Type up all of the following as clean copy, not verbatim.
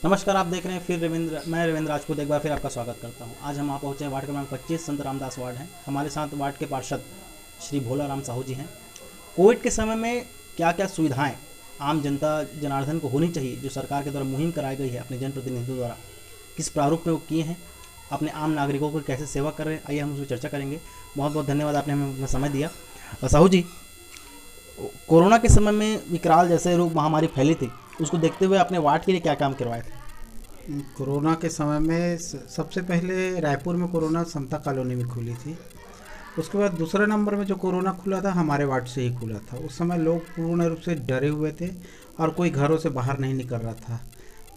नमस्कार, आप देख रहे हैं मैं रविंद्र राजपूत एक बार फिर आपका स्वागत करता हूं। आज हम वहाँ पहुँचे हैं वार्ड क्रमांक 25 संत रामदास वार्ड है। हमारे साथ वार्ड के पार्षद श्री भोला राम साहू जी हैं। कोविड के समय में क्या क्या सुविधाएं आम जनता जनार्दन को होनी चाहिए, जो सरकार के द्वारा मुहिम कराई गई है अपने जनप्रतिनिधियों द्वारा, किस प्रारूप में वो किए हैं, अपने आम नागरिकों को कैसे सेवा कर रहे हैं, आइए हम उसमें चर्चा करेंगे। बहुत बहुत धन्यवाद, आपने हमें अपना समय दिया। साहू जी, कोरोना के समय में विकराल जैसे रोग महामारी फैली थी, उसको देखते हुए अपने वार्ड के लिए क्या काम करवाए थे? कोरोना के समय में सबसे पहले रायपुर में कोरोना समता कॉलोनी में खुली थी। उसके बाद दूसरे नंबर में जो कोरोना खुला था हमारे वार्ड से ही खुला था। उस समय लोग पूर्ण रूप से डरे हुए थे और कोई घरों से बाहर नहीं निकल रहा था।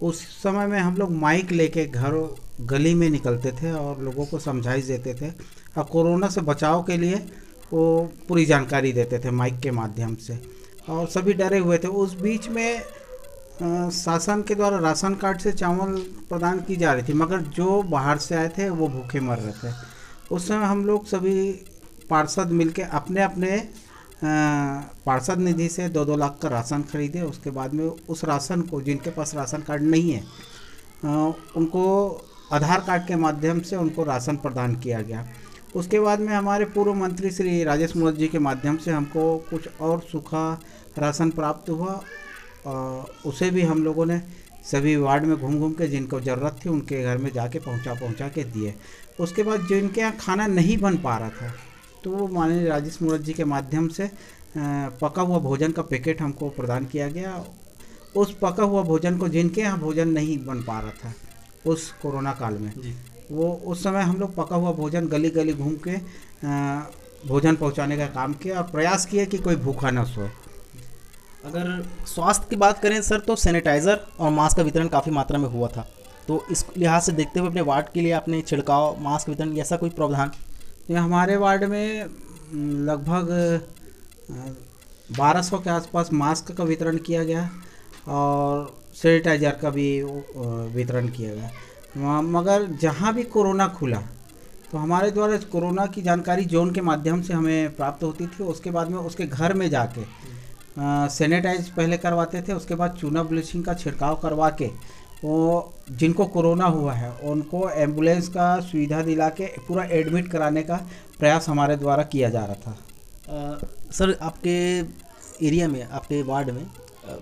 उस समय में हम लोग माइक लेके घरों गली में निकलते थे और लोगों को समझाइश देते थे और कोरोना से बचाव के लिए वो पूरी जानकारी देते थे माइक के माध्यम से, और सभी डरे हुए थे। उस बीच में शासन के द्वारा राशन कार्ड से चावल प्रदान की जा रही थी, मगर जो बाहर से आए थे वो भूखे मर रहे थे। उस समय हम लोग सभी पार्षद मिलके अपने अपने पार्षद निधि से 2-2 लाख का राशन खरीदे। उसके बाद में उस राशन को, जिनके पास राशन कार्ड नहीं है, उनको आधार कार्ड के माध्यम से उनको राशन प्रदान किया गया। उसके बाद में हमारे पूर्व मंत्री श्री राजेश मूरत जी के माध्यम से हमको कुछ और सूखा राशन प्राप्त हुआ। उसे भी हम लोगों ने सभी वार्ड में घूम घूम के जिनको ज़रूरत थी उनके घर में जाके पहुंचा के दिए। उसके बाद जिनके यहाँ खाना नहीं बन पा रहा था तो वो माननीय राजेश मूरत जी के माध्यम से पका हुआ भोजन का पैकेट हमको प्रदान किया गया। उस पका हुआ भोजन को, जिनके यहाँ भोजन नहीं बन पा रहा था उस कोरोना काल में, वो उस समय हम लोग पका हुआ भोजन गली गली घूम के भोजन पहुँचाने का काम किया और प्रयास किया कि कोई भूखा न सोए। अगर स्वास्थ्य की बात करें सर, तो सैनिटाइज़र और मास्क का वितरण काफ़ी मात्रा में हुआ था, तो इस लिहाज से देखते हुए अपने वार्ड के लिए आपने छिड़काव, मास्क वितरण, ऐसा कोई प्रावधान? ये हमारे वार्ड में लगभग 1200 के आसपास मास्क का वितरण किया गया और सैनिटाइज़र का भी वितरण किया गया। मगर जहाँ भी कोरोना खुला तो हमारे द्वारा कोरोना की जानकारी जोन के माध्यम से हमें प्राप्त होती थी। उसके बाद में उसके घर में जाके सैनिटाइज पहले करवाते थे। उसके बाद चूना ब्लीचिंग का छिड़काव करवा के वो जिनको कोरोना हुआ है उनको एम्बुलेंस का सुविधा दिला के पूरा एडमिट कराने का प्रयास हमारे द्वारा किया जा रहा था। सर, आपके एरिया में, आपके वार्ड में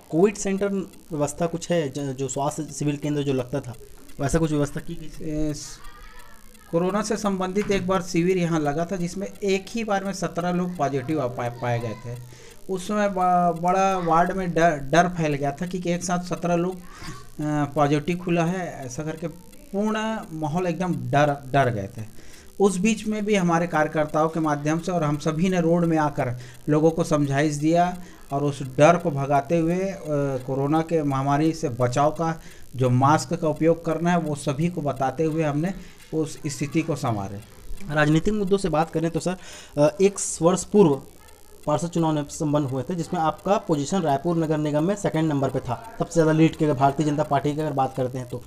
कोविड सेंटर व्यवस्था कुछ है? जो स्वास्थ्य सिविल केंद्र जो लगता था, वैसा कुछ व्यवस्था की गई? कोरोना से संबंधित एक बार शिविर यहाँ लगा था जिसमें एक ही बार में 17 लोग पॉजिटिव पाए गए थे। उस समय बड़ा वार्ड में डर फैल गया था कि एक साथ 17 लोग पॉजिटिव खुला है, ऐसा करके पूर्ण माहौल एकदम डर गए थे। उस बीच में भी हमारे कार्यकर्ताओं के माध्यम से और हम सभी ने रोड में आकर लोगों को समझाइश दिया और उस डर को भगाते हुए कोरोना के महामारी से बचाव का जो मास्क का उपयोग करना है वो सभी को बताते हुए हमने उस स्थिति को संवारे। राजनीतिक मुद्दों से बात करें तो सर, एक वर्ष पूर्व पार्षद चुनाव संपन्न हुए थे जिसमें आपका पोजीशन रायपुर नगर निगम में सेकंड नंबर पे था, सबसे ज़्यादा लीड के। भारतीय जनता पार्टी की अगर बात करते हैं तो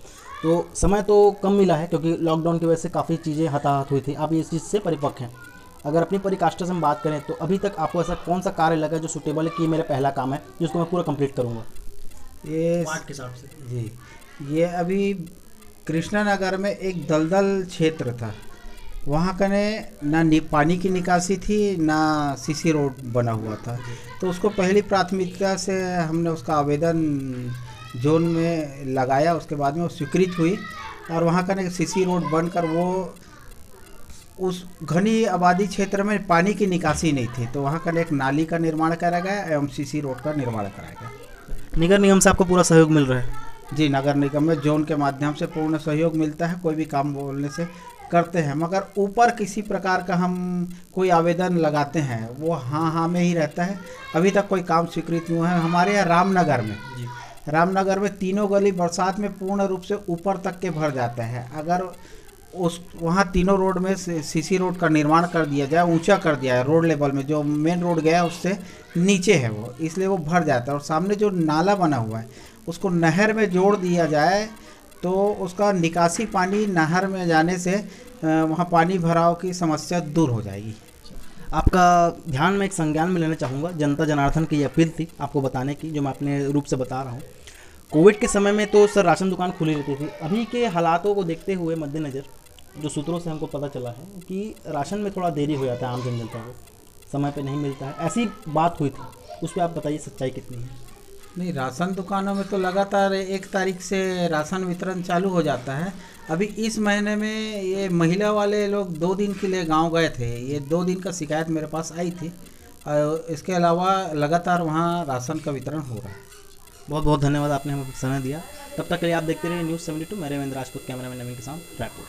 समय तो कम मिला है क्योंकि लॉकडाउन की वजह से काफ़ी चीज़ें हताहत हुई थी। आप इस चीज़ से परिपक्व हैं। अगर अपनी परिकाष्ठा से हम बात करें तो अभी तक आपको ऐसा कौन सा कार्य लगा जो सूटेबल है कि मेरा पहला काम है जिसको मैं पूरा कंप्लीट करूँगा ये वार्ड के हिसाब से? जी, ये अभी कृष्णा नगर में एक दलदल क्षेत्र था, वहाँ का ना पानी की निकासी थी ना सीसी रोड बना हुआ था। तो उसको पहली प्राथमिकता से हमने उसका आवेदन जोन में लगाया। उसके बाद में वो स्वीकृत हुई और वहाँ का ना सीसी रोड बनकर वो उस घनी आबादी क्षेत्र में पानी की निकासी नहीं थी, तो वहाँ का एक नाली का निर्माण करा गया एवं सीसी रोड का निर्माण कराया गया। नगर निगम से आपको पूरा सहयोग मिल रहा है? जी, नगर निगम में जोन के माध्यम से पूर्ण सहयोग मिलता है। कोई भी काम बोलने से करते हैं, मगर ऊपर किसी प्रकार का हम कोई आवेदन लगाते हैं वो हाँ में ही रहता है। अभी तक कोई काम स्वीकृत नहीं हुआ है। हमारे यहाँ रामनगर में तीनों गली बरसात में पूर्ण रूप से ऊपर तक के भर जाते हैं। अगर उस वहाँ तीनों रोड में सीसी रोड का निर्माण कर दिया जाए, ऊंचा कर दिया है रोड लेवल में, जो मेन रोड गया उससे नीचे है वो, इसलिए वो भर जाता है। और सामने जो नाला बना हुआ है उसको नहर में जोड़ दिया जाए तो उसका निकासी पानी नहर में जाने से वहाँ पानी भराव की समस्या दूर हो जाएगी। आपका ध्यान में एक संज्ञान में लेना चाहूँगा। जनता जनार्दन की अपील थी आपको बताने की, जो मैं अपने रूप से बता रहा हूँ। कोविड के समय में तो सर राशन दुकान खुली रहती थी, अभी के हालातों को देखते हुए मद्देनज़र जो सूत्रों से हमको पता चला है कि राशन में थोड़ा देरी हो जाता है, आम जनता को समय पे नहीं मिलता है, ऐसी बात हुई थी, उस पर आप बताइए सच्चाई कितनी है। नहीं, राशन दुकानों में तो लगातार 1 तारीख से राशन वितरण चालू हो जाता है। अभी इस महीने में ये महिला वाले लोग 2 दिन के लिए गांव गए थे, ये 2 दिन का शिकायत मेरे पास आई थी। और इसके अलावा लगातार वहाँ राशन का वितरण हो रहा है। बहुत बहुत धन्यवाद, आपने हमें समय दिया। तब तक के लिए आप देखते रहिए न्यूज़ 72। मैं रविंद्र राजपूत, कैमरामैन नवीन के साथ, रायपुर।